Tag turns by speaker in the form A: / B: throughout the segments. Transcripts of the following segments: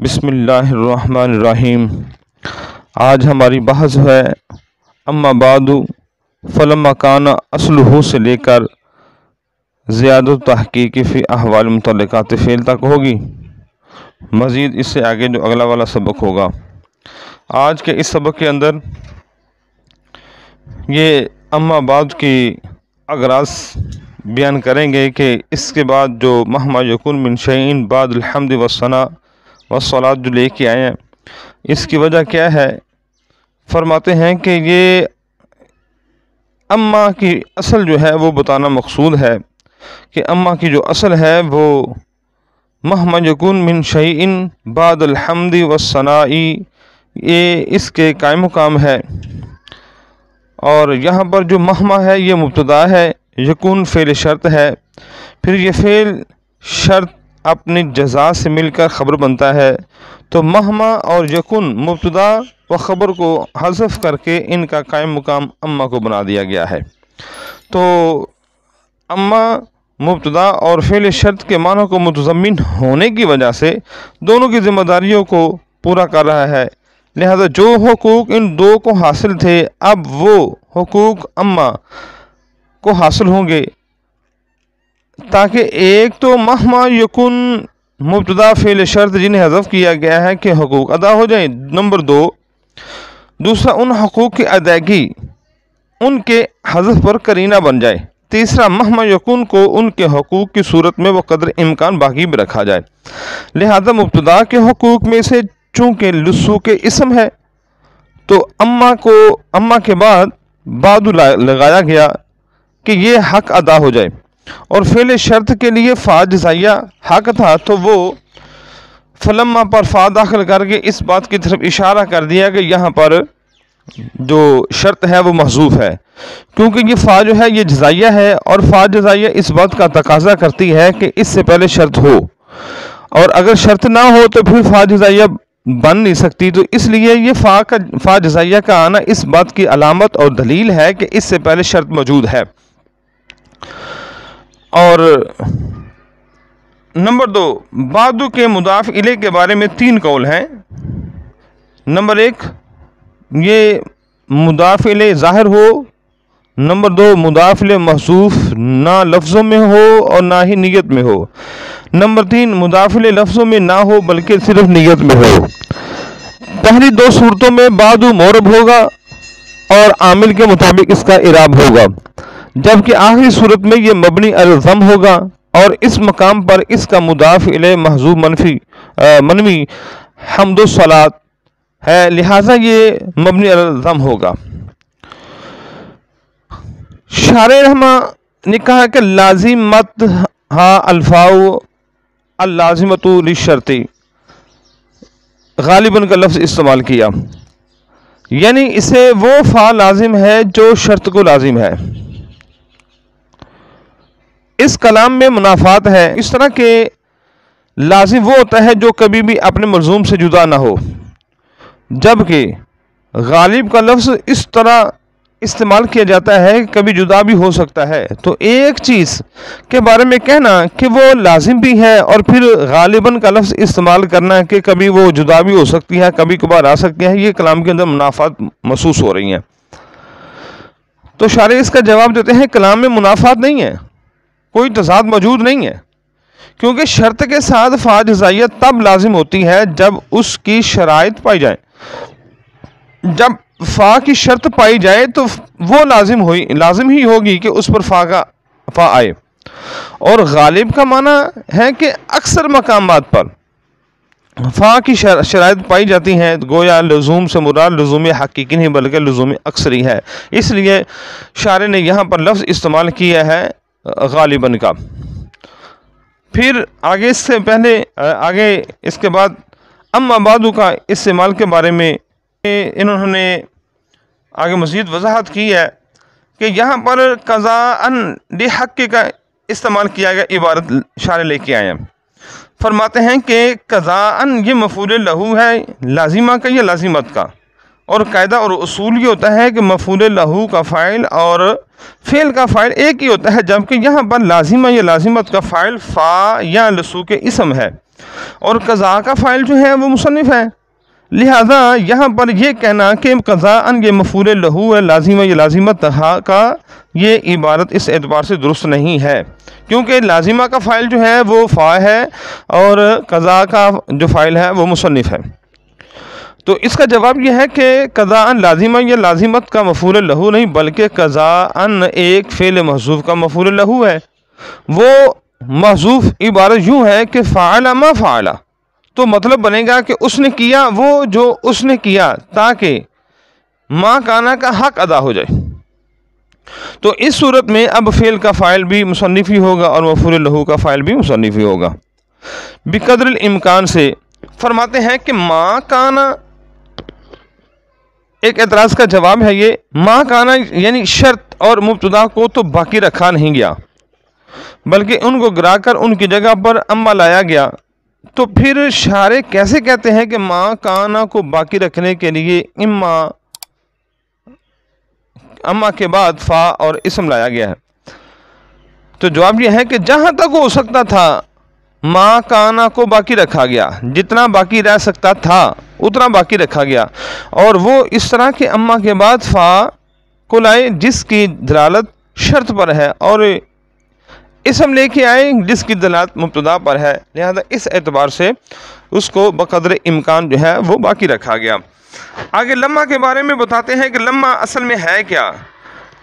A: بسم اللہ الرحمن الرحیم۔ آج ہماری بحث ہے اما بعد فلما کان اصلہ سے لے کر زیادت تحقیق فی احوال متعلقات فعل تک ہوگی۔ مزید اس سے آگے جو اگلا والا سبق ہوگا، آج کے اس سبق کے اندر یہ اما بعد کی اغراض بیان کریں گے کہ اس کے بعد جو مہما یکون من شیء بعد الحمد والثناء والصلاۃ جو لے کے آئے ہیں، اس کی وجہ کیا ہے؟ فرماتے ہیں کہ یہ اما کی اصل جو ہے وہ بتانا مقصود ہے کہ اما کی جو اصل ہے وہ مہما یکون من شیء بعد الحمد والثناء، یہ اس کے قائم مقام ہے۔ اور یہاں پر جو مہما ہے یہ مبتدا ہے، یکون فعل شرط ہے، پھر یہ فعل شرط اپنی جزا سے مل کر خبر بنتا ہے، تو مہما اور یکون مبتدا و خبر کو حذف کر کے ان کا قائم مقام اما کو بنا دیا گیا ہے۔ تو اما مبتدا اور فعل شرط کے معنی کو متضمن ہونے کی وجہ سے دونوں کی ذمہ داریوں کو پورا کر رہا ہے، لہذا جو حقوق ان دو کو حاصل تھے اب وہ حقوق اما کو حاصل ہوں گے، تاکہ ایک تو مہما یکن مبتدا فعل شرط جنہیں حذف کیا گیا ہے کہ حقوق ادا ہو جائیں، نمبر دو دوسرا ان حقوق کی ادائیگی ان کے حذف پر قرینہ بن جائے، تیسرا مہما یکن کو ان کے حقوق کی صورت میں وہ قدر امکان باقی بھی رکھا جائے۔ لہذا مبتدا کے حقوق میں سے چونکہ لسو کے اسم ہے تو اما کے بعد لگایا گیا کہ یہ حق ادا ہو جائے، اور فعل شرط کے لیے فا جزائیہ حق تھا تو وہ فلما پر فا داخل کر کے اس بات کی طرف اشارہ کر دیا کہ یہاں پر جو شرط ہے وہ محذوف ہے، کیونکہ یہ فا جو ہے یہ جزائیہ ہے، اور فا جزائیہ اس بات کا تقاضا کرتی ہے کہ اس سے پہلے شرط ہو، اور اگر شرط نہ ہو تو پھر فا جزائیہ بن نہیں سکتی، تو اس لیے یہ فا جزائیہ کا آنا اس بات کی علامت اور دلیل ہے کہ اس سے پہلے شرط موجود ہے۔ اور نمبر دو، بعد کے مضاف الیہ کے بارے میں تین قول ہیں۔ نمبر ایک، یہ مضاف الیہ ظاہر ہو، نمبر دو مضاف الیہ محذوف نہ لفظوں میں ہو اور نہ ہی نیت میں ہو، نمبر تین مضاف الیہ لفظوں میں نہ ہو بلکہ صرف نیت میں ہو۔ پہلی دو صورتوں میں بعد معرب ہوگا اور عامل کے مطابق اس کا اعراب ہوگا، جبکہ آخری صورت میں یہ مبنی علی الضم ہوگا اور اس مقام پر اس کا مضاف الیہ محذوف منوی حمد و صلاۃ ہے، لہٰذا یہ مبنی علی الضم ہوگا۔ شارح رحمہ نے کہا کہ لازمت ہا الفاء اللازمۃ للشرط، غالباً کا لفظ استعمال کیا، یعنی اسے وہ فا لازم ہے جو شرط کو لازم ہے۔ اس کلام میں منافات ہے، اس طرح کہ لازم وہ ہوتا ہے جو کبھی بھی اپنے ملزوم سے جدا نہ ہو، جبکہ غالب کا لفظ اس طرح استعمال کیا جاتا ہے کہ کبھی جدا بھی ہو سکتا ہے۔ تو ایک چیز کے بارے میں کہنا کہ وہ لازم بھی ہے اور پھر غالباً کا لفظ استعمال کرنا کہ کبھی وہ جدا بھی ہو سکتی ہے، کبھی کبھار آ سکتی ہے، یہ کلام کے اندر منافات محسوس ہو رہی ہیں۔ تو شارح اس کا جواب دیتے ہیں کلام میں منافات نہیں ہے، کوئی تضاد موجود نہیں ہے، کیونکہ شرط کے ساتھ فا جزائیہ تب لازم ہوتی ہے جب اس کی شرائط پائی جائیں۔ جب فا کی شرط پائی جائے تو وہ لازم ہی ہوگی کہ اس پر فا آئے، اور غالب کا معنی ہے کہ اکثر مقامات پر فا کی شرائط پائی جاتی ہیں، گویا لزوم سے مراد لزوم حقیقی نہیں بلکہ لزوم اکثری ہے، اس لیے شارح نے یہاں پر لفظ استعمال کیا ہے غالباً کا۔ پھر آگے اس کے بعد اما بعد کا استعمال کے بارے میں انہوں نے آگے مزید وضاحت کی ہے کہ یہاں پر قضاء لحق کا استعمال کیا گیا، عبارت شارح لے کے آئے ہیں۔ فرماتے ہیں کہ قضاء یہ مفعول لہو ہے، لازمہ کا یا لازمت کا، اور قاعدہ اور اصول یہ ہوتا ہے کہ مفعول لہو کا فاعل اور فعل کا فاعل ایک ہی ہوتا ہے، جبکہ یہاں پر لازمہ یا لازمت کا فاعل فا یا لسو کے اسم ہے، اور قضاء کا فاعل جو ہے وہ مصنف ہے، لہذا یہاں پر یہ کہنا کہ قضاءً یہ مفعول لہو ہے، لازمہ یا لازمت کا، یہ عبارت اس اعتبار سے درست نہیں ہے، کیونکہ لازمہ کا فاعل جو ہے وہ فا ہے اور قضاء کا جو فاعل ہے وہ مصنف ہے۔ تو اس کا جواب یہ ہے کہ قضاءً لازمہ یا لازمت کا مفعول لہو نہیں، بلکہ قضاءً ایک فعل محذوف کا مفعول لہو ہے۔ وہ محذوف عبارت یوں ہے کہ فعل ما فعل، تو مطلب بنے گا کہ اس نے کیا وہ جو اس نے کیا، تاکہ ما کانا کا حق ادا ہو جائے۔ تو اس صورت میں اب فعل کا فاعل بھی مصنف ہی ہوگا اور مفعول لہو کا فاعل بھی مصنف ہی ہوگا۔ بقدر الامکان سے فرماتے ہیں کہ ما کانا، ایک اعتراض کا جواب ہے یہ، ما کانا یعنی شرط اور مبتدا کو تو باقی رکھا نہیں گیا، بلکہ ان کو گرا کر ان کی جگہ پر اما لایا گیا۔ تو پھر شارح کیسے کہتے ہیں کہ ما کانا کو باقی رکھنے کے لیے اما کے بعد فا اور اسم لایا گیا ہے؟ تو جواب یہ ہے کہ جہاں تک ہو سکتا تھا ما کانا کو باقی رکھا گیا، جتنا باقی رہ سکتا تھا اتنا باقی رکھا گیا، اور وہ اس طرح کے اما کے بعد فا کو لائے جس کی دلالت شرط پر ہے، اور اسم لے کے آئے جس کی دلالت مبتدا پر ہے، لہذا اس اعتبار سے اس کو بقدر امکان جو ہے وہ باقی رکھا گیا۔ آگے لمحہ کے بارے میں بتاتے ہیں کہ لمحہ اصل میں ہے کیا۔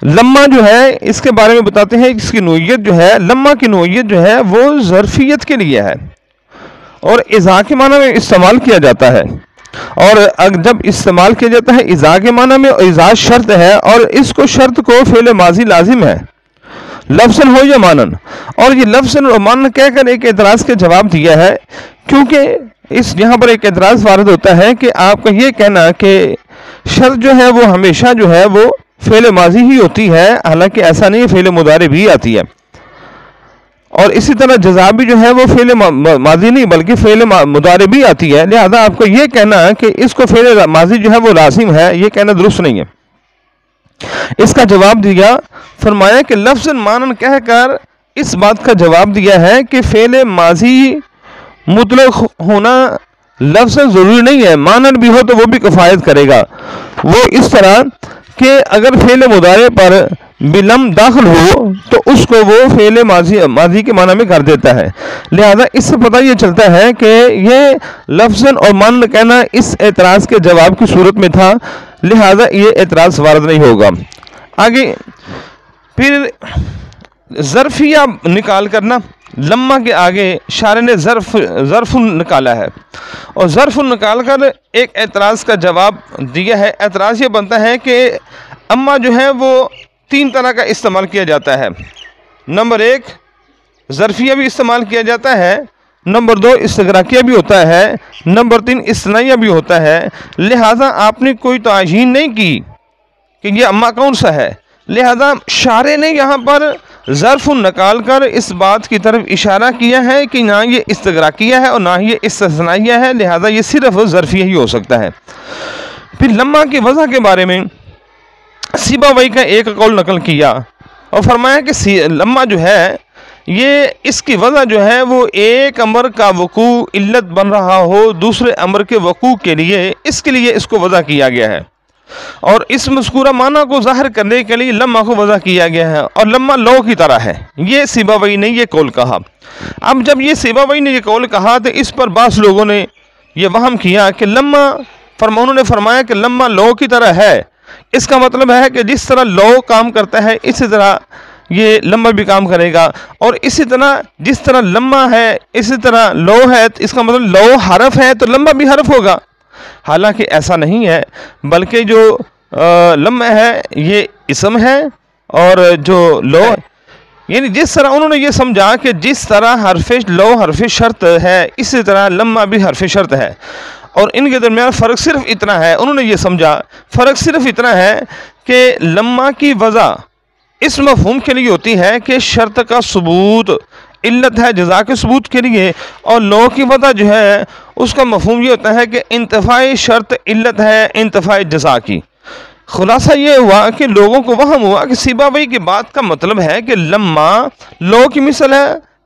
A: لمحہ جو ہے اس کے بارے میں بتاتے ہیں، اس کی نوعیت جو ہے، لمحہ کی نوعیت جو ہے وہ ظرفیت کے لیے ہے اور اذا کے معنی میں استعمال کیا جاتا ہے، اور جب استعمال کیا جاتا ہے اذا کے معنی میں، اذا شرط ہے اور اس کو شرط کو فعل ماضی لازم ہے، لفظاً ہو یا مانن، اور یہ لفظاً اور مانن کہہ کر ایک اعتراض کے جواب دیا ہے، کیونکہ یہاں پر ایک اعتراض وارد ہوتا ہے کہ آپ کا یہ کہنا کہ شرط جو ہے وہ ہمیشہ جو ہے وہ فعل ماضی ہی ہوتی ہے، حالانکہ ایسا نہیں، فعل مضارع بھی آتی ہے، اور اسی طرح جزا بھی جو ہے وہ فعل ماضی نہیں بلکہ فعل مضارع بھی آتی ہے، لہذا آپ کو یہ کہنا کہ اس کو فعل ماضی جو ہے وہ لازم ہے، یہ کہنا درست نہیں ہے۔ اس کا جواب دیا، فرمایا کہ لفظ مانن کہہ کر اس بات کا جواب دیا ہے کہ فعل ماضی مطلق ہونا لفظ ضروری نہیں ہے، مانن بھی ہو تو وہ بھی کفایت کرے گا۔ وہ اس طرح کہ اگر فعل مضارع پر بلم داخل ہو تو اس کو وہ فعل ماضی کے معنی میں کر دیتا ہے، لہذا اس سے پتہ یہ چلتا ہے کہ یہ لفظاً اور مانن کہنا اس اعتراض کے جواب کی صورت میں تھا، لہذا یہ اعتراض وارد نہیں ہوگا۔ آگے پھر ظرفیہ نکال کرنا، لمحہ کے آگے شارح نے ظرف نکالا ہے، اور ظرف نکال کر ایک اعتراض کا جواب دیا ہے۔ اعتراض یہ بنتا ہے کہ اما جو ہے وہ تین طرح کا استعمال کیا جاتا ہے، نمبر ایک ظرفیہ بھی استعمال کیا جاتا ہے، نمبر دو استغراقیہ بھی ہوتا ہے، نمبر تین استثنائیہ بھی ہوتا ہے، لہذا آپ نے کوئی تعیین نہیں کی کہ یہ اما کون سا ہے، لہذا شارح نے یہاں پر ظرف نکال کر اس بات کی طرف اشارہ کیا ہے کہ نہ یہ استغراقیہ ہے اور نہ یہ استثنائیہ ہے، لہذا یہ صرف ظرفیہ ہی ہو سکتا ہے۔ پھر لمحہ کی وضع کے بارے میں سیبویہ کا ایک قول نقل کیا اور فرمایا کہ لمحہ جو ہے یہ اس کی وضع جو ہے وہ ایک امر کا وقوع علت بن رہا ہو دوسرے امر کے وقوع کے لیے، اس کے لیے اس کو وضع کیا گیا ہے، اور اس مذکورہ معنی کو ظاہر کرنے کے لیے لمحہ کو وضع کیا گیا ہے، اور لمحہ لو کی طرح ہے۔ یہ سیبویہ نے یہ قول کہا۔ اب جب یہ سیبویہ نے یہ قول کہا تو اس پر بعض لوگوں نے یہ وہم کیا کہ انہوں نے فرمایا کہ لمحہ لو کی طرح ہے، اس کا مطلب ہے کہ جس طرح لو کام کرتا ہے اسی طرح یہ لمحہ بھی کام کرے گا، اور اسی طرح جس طرح لمحہ ہے اسی طرح لو ہے، اس کا مطلب لو حرف ہے تو لمحہ بھی حرف ہوگا، حالانکہ ایسا نہیں ہے، بلکہ جو لمحہ ہے یہ اسم ہے، اور جو لو یعنی جس طرح انہوں نے یہ سمجھا کہ جس طرح حرف لو حرف شرط ہے اسی طرح لمحہ بھی حرف شرط ہے، اور ان کے درمیان فرق صرف اتنا ہے، انہوں نے یہ سمجھا فرق صرف اتنا ہے کہ لمحہ کی وضع اس مفہوم کے لیے ہوتی ہے کہ شرط کا ثبوت علت ہے جزا کے ثبوت کے لیے، اور لو کی وضع جو ہے اس کا مفہوم یہ ہوتا ہے کہ انتفائی شرط علت ہے انتفائی جزا کی۔ خلاصہ یہ ہوا کہ لوگوں کو وہم ہوا کہ سیبویہ کی بات کا مطلب ہے کہ لمحہ لو کی مثل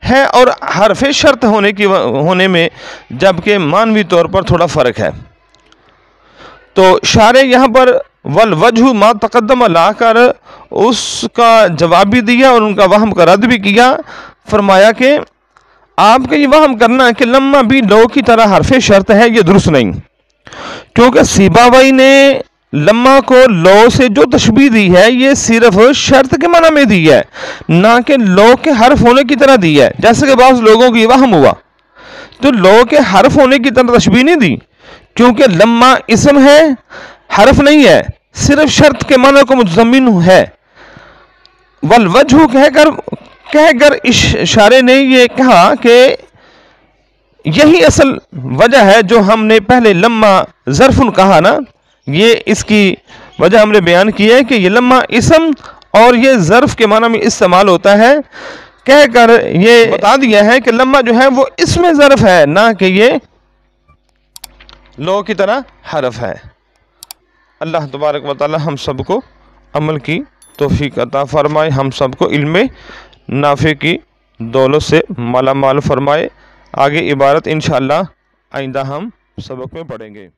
A: ہے اور حرف شرط ہونے میں جبکہ معنوی طور پر تھوڑا فرق ہے۔ تو شارح یہاں پر والوجہ ما تقدم لا کر اس کا جواب بھی دیا اور ان کا وہم کا رد بھی کیا۔ فرمایا کہ آپ کا یہ وہم کرنا کہ لما بھی لو کی طرح حرف شرط ہے، یہ درست نہیں، کیونکہ سیباوی نے لما کو لو سے جو تشبیہ دی ہے یہ صرف شرط کے معنی میں دی ہے، نہ کہ لو کے حرف ہونے کی طرح دی ہے، جیسے کہ بعض لوگوں کی وہم ہوا۔ تو لو کے حرف ہونے کی طرح تشبیہ نہیں دی، کیونکہ لما اسم ہے، حرف نہیں ہے، صرف شرط کے معنی کو متضمن ہے۔ والوجہ کہہ کر اشارے نے یہ کہا کہ یہی اصل وجہ ہے جو ہم نے پہلے لما ظرفن کہا نا، یہ اس کی وجہ ہم نے بیان کی ہے کہ یہ لما اسم اور یہ ظرف کے معنی میں استعمال ہوتا ہے، کہہ کر یہ بتا دیا ہے کہ لما جو ہے وہ اسم ظرف ہے، نہ کہ یہ لو کی طرح حرف ہے۔ اللہ تبارک و تعالی ہم سب کو عمل کی توفیق عطا فرمائے، ہم سب کو علم نافع کی دولت سے مالا مال فرمائے۔ آگے عبارت انشاءاللہ آئندہ ہم سبق میں پڑھیں گے۔